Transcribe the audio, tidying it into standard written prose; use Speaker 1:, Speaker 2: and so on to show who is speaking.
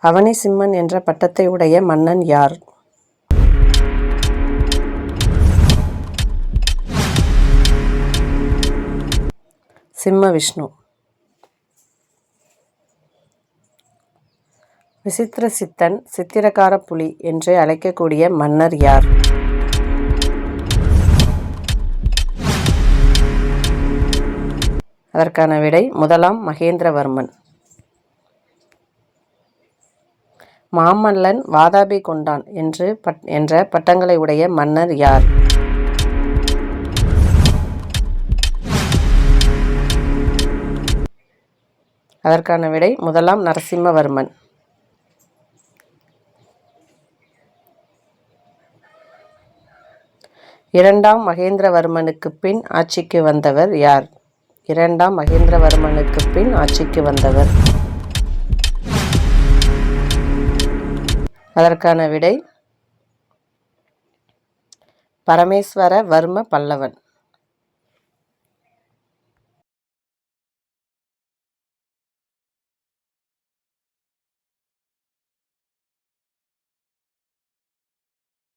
Speaker 1: அவனிசிம்மன் என்ற பட்டத்தை உடைய மன்னன் யார்? சிம்மவிஷ்ணு. விசித்திரசித்தன், சித்திரக்கார புலி என்று அழைக்கக்கூடிய மன்னர் யார்? அதற்கான விடை முதலாம் மகேந்திரவர்மன். மாமல்லன், வாதாபி கொண்டான் என்ற பட்டங்களை உடைய மன்னர் யார்? அதற்கான விடை முதலாம் நரசிம்மவர்மன். இரண்டாம் மகேந்திரவர்மனுக்கு பின் ஆட்சிக்கு வந்தவர் யார்? இரண்டாம் மகேந்திரவர்மனுக்கு பின் ஆட்சிக்கு வந்தவர். அதற்கான விடை பரமேஸ்வரவர்ம பல்லவன்.